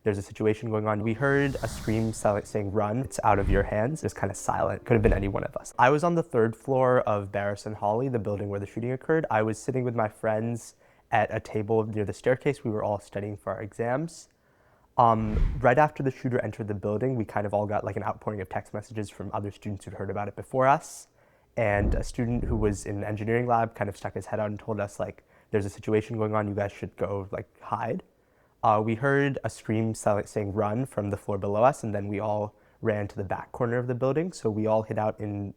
There's a situation going on. We heard a scream saying, "Run, it's out of your hands." It was kind of silent. Could have been any one of us. I was on the third floor of Barris and Hawley, the building where the shooting occurred. I was sitting with my friends at a table near the staircase. We were all studying for our exams. Right after the shooter entered the building, we kind of all got like an outpouring of text messages from other students who'd heard about it before us. And a student who was in the engineering lab kind of stuck his head out and told us, like, there's a situation going on, you guys should go, like, hide. We heard a scream saying "run" from the floor below us, and then we all ran to the back corner of the building. So we all hid out in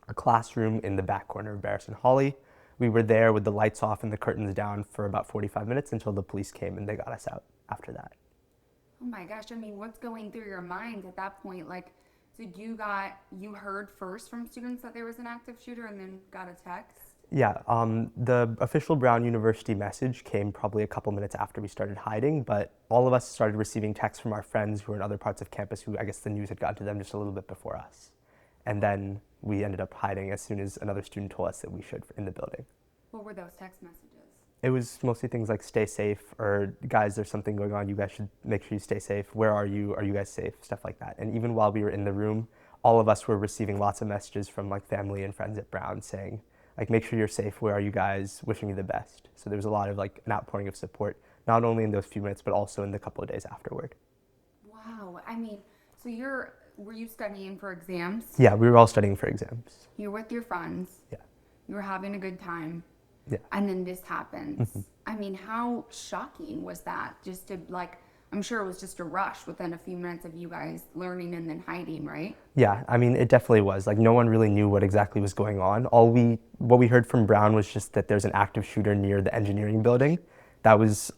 a classroom in the back corner of Barris and Hawley. We were there with the lights off and the curtains down for about 45 minutes until the police came and they got us out after that. Oh my gosh, I mean, what's going through your mind at that point? Like, so you heard first from students that there was an active shooter and then got a text? Yeah, the official Brown University message came probably a couple minutes after we started hiding, but all of us started receiving texts from our friends who were in other parts of campus who I guess the news had gotten to them just a little bit before us. And then we ended up hiding as soon as another student told us that we should in the building. What were those text messages? It was mostly things like "stay safe" or "guys, there's something going on, you guys should make sure you stay safe, where are you guys safe," stuff like that. And even while we were in the room, all of us were receiving lots of messages from like family and friends at Brown saying, like, "make sure you're safe, where are you guys, wishing you the best." So there was a lot of like an outpouring of support, not only in those few minutes, but also in the couple of days afterward. Wow, I mean, so were you studying for exams? Yeah, we were all studying for exams. You're with your friends. Yeah. You were having a good time. Yeah. And then this happens. I mean, how shocking was that? Just to like, I'm sure it was just a rush within a few minutes of you guys learning and then hiding, right? Yeah, I mean, it definitely was. Like, no one really knew what exactly was going on. What we heard from Brown was just that there's an active shooter near the engineering building. That was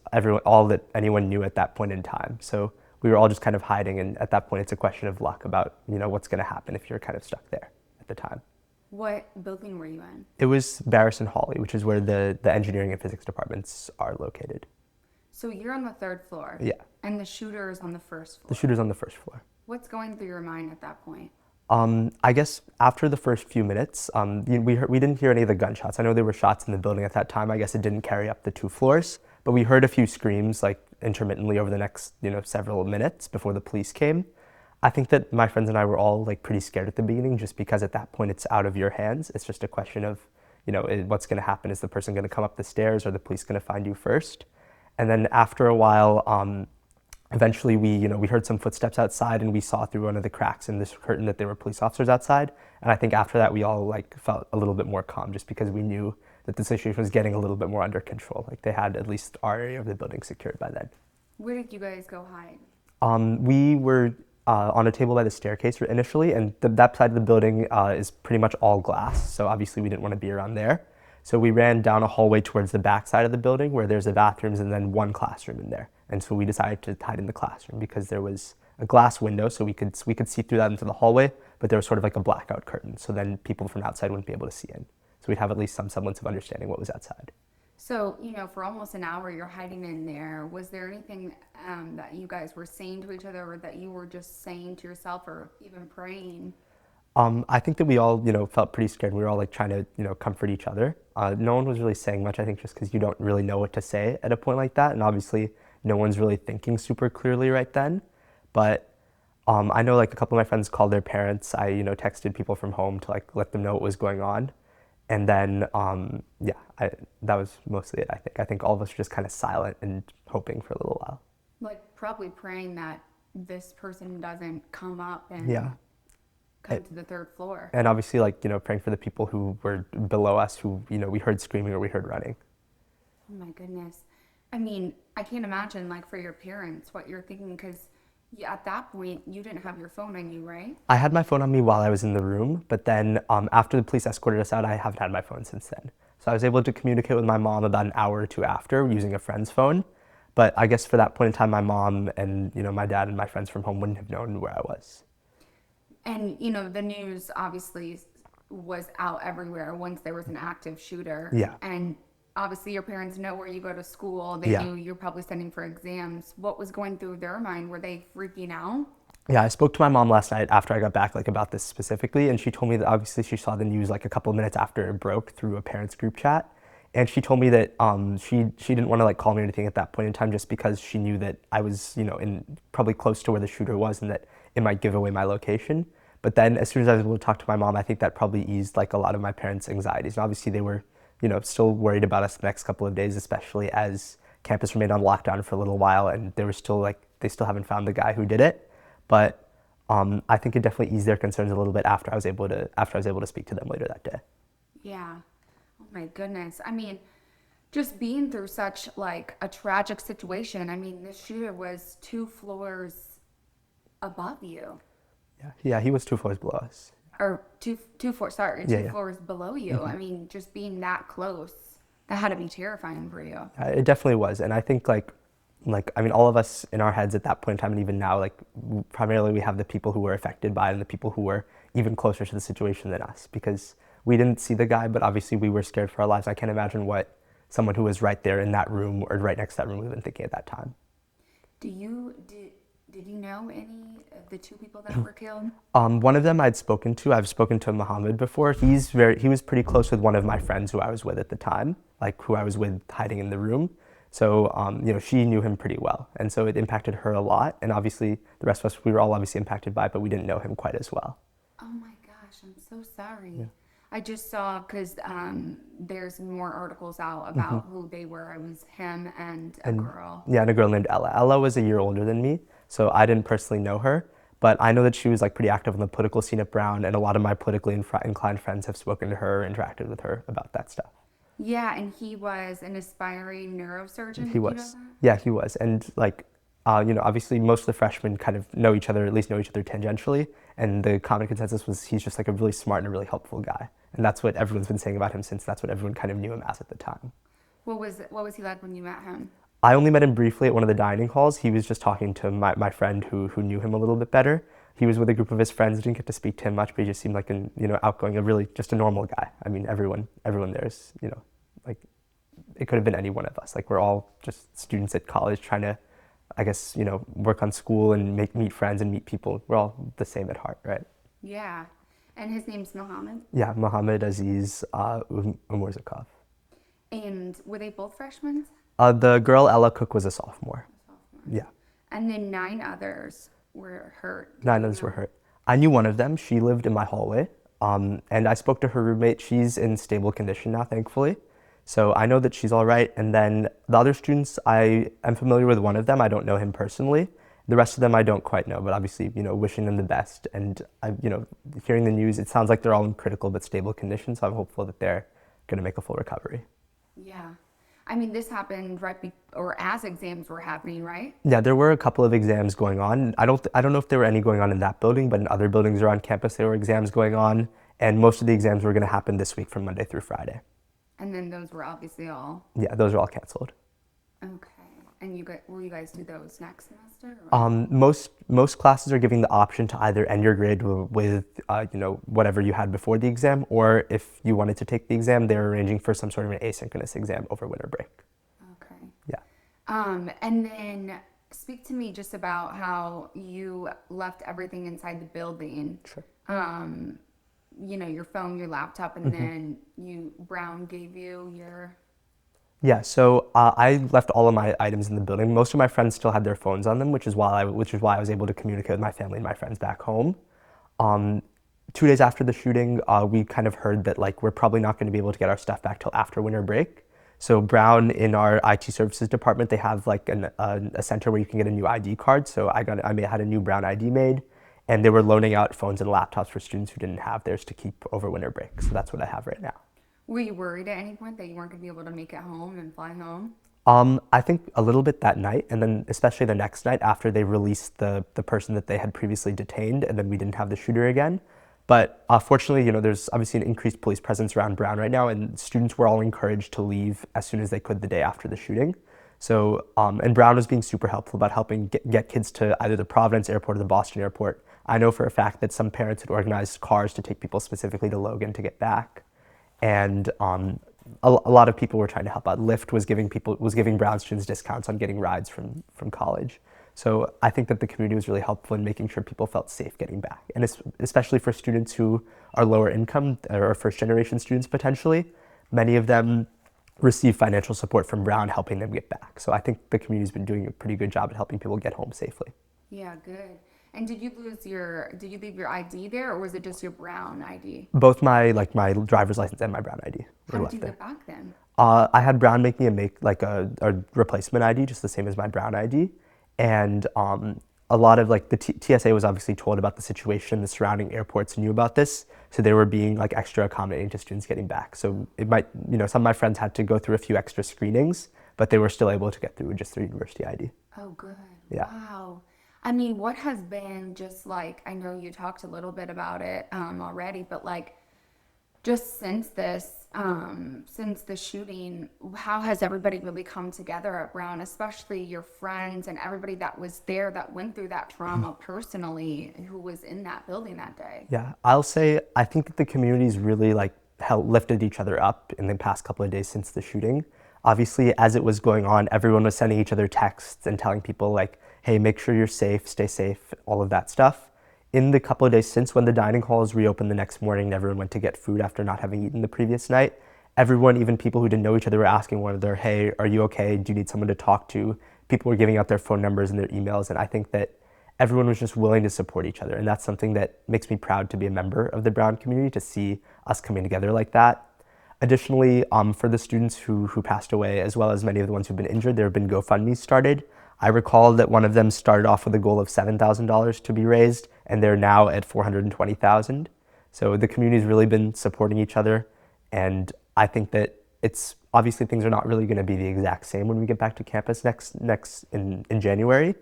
all that anyone knew at that point in time. So we were all just kind of hiding, and at that point, it's a question of luck about, what's going to happen if you're kind of stuck there at the time. What building were you in? It was Barris and Hawley, which is where the engineering and physics departments are located. So you're on the third floor. Yeah. And the shooter is on the first floor. The shooter's on the first floor. What's going through your mind at that point? I guess after the first few minutes, we didn't hear any of the gunshots. I know there were shots in the building at that time. I guess it didn't carry up the 2 floors, but we heard a few screams like intermittently over the next, several minutes before the police came. I think that my friends and I were all like pretty scared at the beginning, just because at that point it's out of your hands. It's just a question of, what's going to happen. Is the person going to come up the stairs, or the police going to find you first? And then after a while, eventually we heard some footsteps outside, and we saw through one of the cracks in this curtain that there were police officers outside. And I think after that we all like felt a little bit more calm, just because we knew that the situation was getting a little bit more under control. Like, they had at least our area of the building secured by then. Where did you guys go hide? We were on a table by the staircase initially, and that side of the building is pretty much all glass, so obviously we didn't want to be around there. So we ran down a hallway towards the back side of the building where there's the bathrooms and then one classroom in there. And so we decided to hide in the classroom because there was a glass window, so we could see through that into the hallway, but there was sort of like a blackout curtain, so then people from outside wouldn't be able to see in. So we'd have at least some semblance of understanding what was outside. So, for almost an hour you're hiding in there. Was there anything that you guys were saying to each other, or that you were just saying to yourself, or even praying? I think that we all, felt pretty scared. We were all like trying to, comfort each other. No one was really saying much, I think, just because you don't really know what to say at a point like that. And obviously no one's really thinking super clearly right then. But I know like a couple of my friends called their parents. I, texted people from home to like let them know what was going on. And then, that was mostly it, I think. I think all of us were just kind of silent and hoping for a little while. Like, probably praying that this person doesn't come up and come to the third floor. And obviously, like, praying for the people who were below us who, we heard screaming or we heard running. Oh my goodness. I mean, I can't imagine, like, for your parents, what you're thinking, because at that point, you didn't have your phone on you, right? I had my phone on me while I was in the room, but then after the police escorted us out, I haven't had my phone since then. So I was able to communicate with my mom about an hour or two after using a friend's phone. But I guess for that point in time, my mom and, my dad and my friends from home wouldn't have known where I was. And, the news obviously was out everywhere once there was an active shooter. Yeah. And obviously your parents know where you go to school. They knew you're probably studying for exams. What was going through their mind? Were they freaking out? Yeah, I spoke to my mom last night after I got back, like, about this specifically, and she told me that obviously she saw the news like a couple of minutes after it broke through a parents group chat, And she told me that she didn't want to like call me or anything at that point in time just because she knew that I was, you know, in probably close to where the shooter was and that it might give away my location. But then as soon as I was able to talk to my mom, I think that probably eased like a lot of my parents' anxieties. And obviously they were, you know, still worried about us the next couple of days, especially as campus remained on lockdown for a little while and they were still like, they still haven't found the guy who did it. But I think it definitely eased their concerns a little bit after I was able to speak to them later that day. Yeah. Oh my goodness. I mean, just being through such like a tragic situation. I mean, the shooter was 2 floors above you, Yeah, he was 2 floors below us. or two floors. Sorry, Yeah, two yeah. floors below you. I mean, just being that close, that had to be terrifying for you. It definitely was, and I think like I mean, all of us in our heads at that point in time, and even now, like primarily we have the people who were affected by it and the people who were even closer to the situation than us, because we didn't see the guy, but obviously we were scared for our lives. I can't imagine what someone who was right there in that room or right next to that room would have been thinking at that time. Did you know any of the 2 people that were killed? One of them I'd spoken to. I've spoken to Muhammad before. He was pretty close with one of my friends who I was with at the time, like who I was with hiding in the room. So, you know, she knew him pretty well. And so it impacted her a lot. And obviously the rest of us, we were all obviously impacted by it, but we didn't know him quite as well. Oh my gosh, I'm so sorry. I just saw, because there's more articles out about who they were. It was him and a girl. Yeah, and a girl named Ella. Ella was a year older than me, so I didn't personally know her. But I know that she was like pretty active on the political scene at Brown, and a lot of my politically inclined friends have spoken to her, interacted with her about that stuff. Yeah, and he was an aspiring neurosurgeon. He Did you know was. that? Yeah, he was. And like, you know, obviously most of the freshmen kind of know each other, at least know each other tangentially. And the common consensus was he's just like a really smart and a really helpful guy. And that's what everyone's been saying about him since that's what everyone kind of knew him as at the time. What was he like when you met him? I only met him briefly at one of the dining halls. He was just talking to my friend who knew him a little bit better. He was with a group of his friends. Didn't get to speak to him much, but he just seemed like an, you know, outgoing, a really just a normal guy. I mean, everyone there is, you know, like it could have been any one of us. Like we're all just students at college trying to, I guess, you know, work on school and meet friends and meet people. We're all the same at heart, right? Yeah. And his name's Mohammed? Yeah, Mohammed Aziz Umorzakov. And were they both freshmen? The girl Ella Cook was a sophomore. Yeah. And then 9 others were hurt. 9 others were hurt. I knew one of them. She lived in my hallway. And I spoke to her roommate. She's in stable condition now, thankfully. So I know that she's all right. And then the other students, I am familiar with one of them. I don't know him personally. The rest of them I don't quite know, but obviously, you know, wishing them the best. And you know, hearing the news, it sounds like they're all in critical but stable condition. So I'm hopeful that they're going to make a full recovery. Yeah. I mean, this happened or as exams were happening, right? Yeah, there were a couple of exams going on. I don't know if there were any going on in that building, but in other buildings around campus, there were exams going on. And most of the exams were going to happen this week from Monday through Friday. And then those were obviously all. Yeah, those are all canceled. Okay. And will you guys do those next semester? Or? Most classes are giving the option to either end your grade with you know, whatever you had before the exam, or if you wanted to take the exam, they're arranging for some sort of an asynchronous exam over winter break. Okay. Yeah. And then speak to me just about how you left everything inside the building. Sure. You know, your phone, your laptop, and then Brown gave you your. Yeah, so I left all of my items in the building. Most of my friends still had their phones on them, which is why I was able to communicate with my family and my friends back home. 2 days after the shooting, we kind of heard that like we're probably not going to be able to get our stuff back till after winter break. So Brown, in our IT services department, they have like a center where you can get a new ID card. So I had a new Brown ID made, and they were loaning out phones and laptops for students who didn't have theirs to keep over winter break. So that's what I have right now. Were you worried at any point that you weren't going to be able to make it home and fly home? I think a little bit that night, and then especially the next night after they released the person that they had previously detained, and then we didn't have the shooter again. But fortunately, you know, there's obviously an increased police presence around Brown right now, and students were all encouraged to leave as soon as they could the day after the shooting. So, and Brown was being super helpful about helping get kids to either the Providence airport or the Boston airport. I know for a fact that some parents had organized cars to take people specifically to Logan to get back. And a lot of people were trying to help out. Lyft was giving Brown students discounts on getting rides from college. So I think that the community was really helpful in making sure people felt safe getting back, and especially for students who are lower income or first generation students potentially. Many of them receive financial support from Brown, helping them get back. So I think the community's been doing a pretty good job at helping people get home safely. Yeah, good. And did you leave your ID there, or was it just your Brown ID? Both my driver's license and my Brown ID How were did you left there. get back then? I had Brown make me a replacement ID, just the same as my Brown ID, and a lot of like the TSA was obviously told about the situation. The surrounding airports knew about this, so they were being like extra accommodating to students getting back. So it might, some of my friends had to go through a few extra screenings, but they were still able to get through just their university ID. Oh, good. Yeah. Wow. I mean, what has been just like, I know you talked a little bit about it already, but like just since the shooting, how has everybody really come together at Brown, especially your friends and everybody that was there that went through that trauma personally, who was in that building that day? Yeah, I'll say I think that the community's really like lifted each other up in the past couple of days since the shooting. Obviously, as it was going on, everyone was sending each other texts and telling people like, "Hey, make sure you're safe, stay safe," all of that stuff. In the couple of days since, when the dining halls reopened the next morning and everyone went to get food after not having eaten the previous night, everyone, even people who didn't know each other, were asking one another, "Hey, are you okay? Do you need someone to talk to?" People were giving out their phone numbers and their emails, and I think that everyone was just willing to support each other. And that's something that makes me proud to be a member of the Brown community, to see us coming together like that. Additionally, for the students who passed away, as well as many of the ones who've been injured, there have been GoFundMes started. I recall that one of them started off with a goal of $7,000 to be raised, and they're now at $420,000. So the community's really been supporting each other, and I think that it's obviously things are not really going to be the exact same when we get back to campus next in January,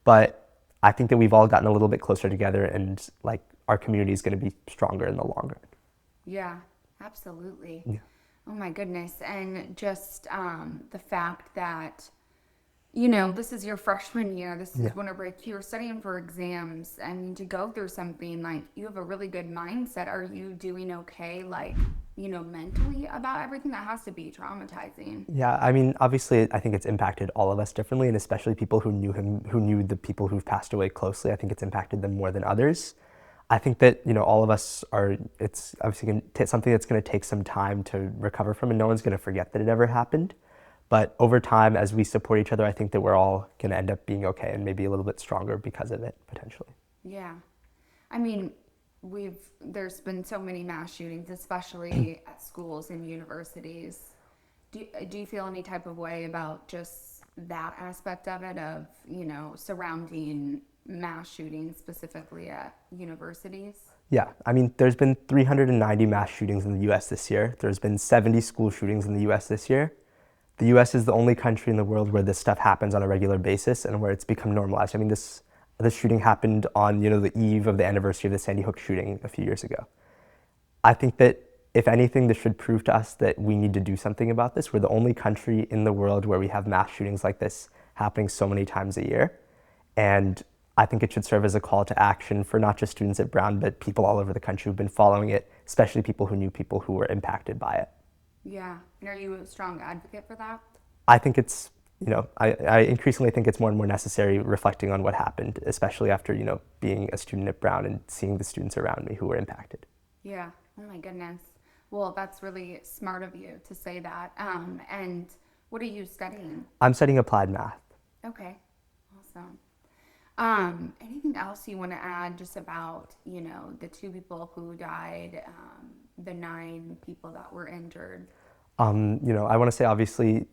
but I think that we've all gotten a little bit closer together, and like our community is going to be stronger in the long run. Yeah, absolutely. Yeah. Oh my goodness. And just the fact that, this is your freshman year, this is Yeah. winter break, you're studying for exams, and to go through something like you have a really good mindset. Are you doing okay, like, mentally about everything? That has to be traumatizing. Yeah, I mean, obviously, I think it's impacted all of us differently, and especially people who knew him, who knew the people who've passed away closely. I think it's impacted them more than others. I think that, all of us are, it's obviously something that's going to take some time to recover from, and no one's going to forget that it ever happened. But over time, as we support each other, I think that we're all going to end up being okay and maybe a little bit stronger because of it, potentially. Yeah. I mean, there's been so many mass shootings, especially at schools and universities. Do you feel any type of way about just that aspect of it, of, surrounding mass shootings specifically at universities? Yeah, I mean, there's been 390 mass shootings in the US this year. There's been 70 school shootings in the US this year. The US is the only country in the world where this stuff happens on a regular basis and where it's become normalized. I mean, this shooting happened on, the eve of the anniversary of the Sandy Hook shooting a few years ago. I think that if anything, this should prove to us that we need to do something about this. We're the only country in the world where we have mass shootings like this happening so many times a year. And I think it should serve as a call to action for not just students at Brown, but people all over the country who've been following it, especially people who knew people who were impacted by it. Yeah. And are you a strong advocate for that? I think it's, I increasingly think it's more and more necessary, reflecting on what happened, especially after, being a student at Brown and seeing the students around me who were impacted. Yeah. Oh my goodness. Well, that's really smart of you to say that. And what are you studying? I'm studying applied math. Okay. Awesome. Anything else you want to add just about, the 2 people who died, the 9 people that were injured? I want to say, obviously,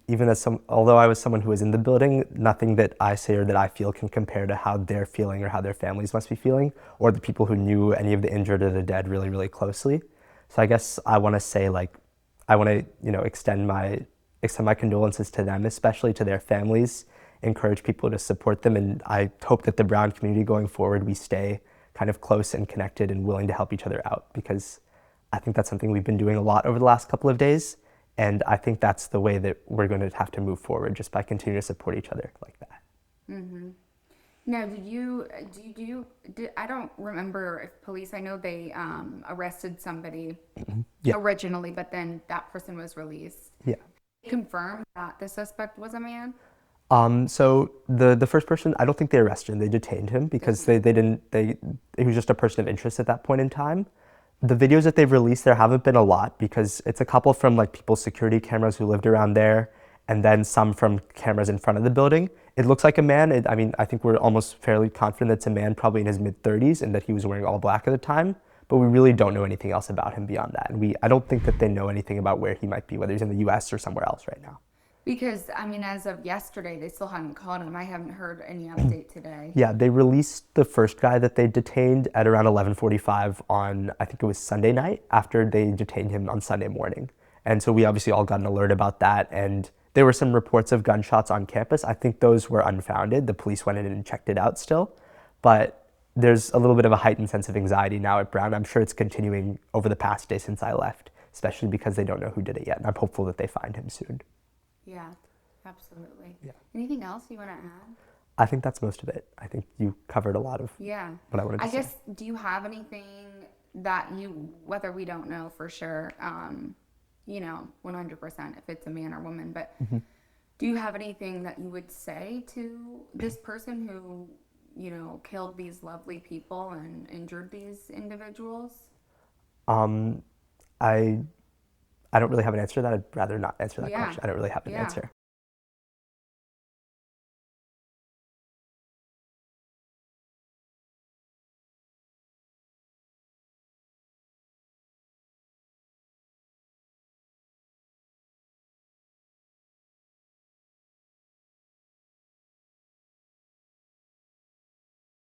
although I was someone who was in the building, nothing that I say or that I feel can compare to how they're feeling or how their families must be feeling, or the people who knew any of the injured or the dead really, really closely. So I guess I want to say, I want to, extend my condolences to them, especially to their families, encourage people to support them, and I hope that the Brown community going forward, we stay kind of close and connected and willing to help each other out, because I think that's something we've been doing a lot over the last couple of days. And I think that's the way that we're going to have to move forward, just by continuing to support each other like that. Mm-hmm. Now, I don't remember if police, I know they arrested somebody Yeah. originally, but then that person was released. Yeah. Confirmed that the suspect was a man? So the first person, I don't think they arrested him. They detained him because he was just a person of interest at that point in time. The videos that they've released, there haven't been a lot because it's a couple from like people's security cameras who lived around there, and then some from cameras in front of the building. It looks like a man. I mean, I think we're almost fairly confident it's a man, probably in his mid 30s, and that he was wearing all black at the time. But we really don't know anything else about him beyond that. And I don't think that they know anything about where he might be, whether he's in the U.S. or somewhere else right now. Because, I mean, as of yesterday, they still haven't caught him. I haven't heard any update today. Yeah, they released the first guy that they detained at around 11:45 on, I think it was Sunday night, after they detained him on Sunday morning. And so we obviously all got an alert about that. And there were some reports of gunshots on campus. I think those were unfounded. The police went in and checked it out still. But there's a little bit of a heightened sense of anxiety now at Brown. I'm sure it's continuing over the past day since I left, especially because they don't know who did it yet. And I'm hopeful that they find him soon. Yeah, absolutely. Yeah. Anything else you want to add? I think that's most of it. I think you covered a lot of Yeah. what I wanted to I say. guess, do you have anything that you, whether we don't know for sure, 100% if it's a man or woman, but do you have anything that you would say to this person who, killed these lovely people and injured these individuals? I I don't really have an answer to that. I'd rather not answer that Yeah. question. I don't really have an Yeah. answer.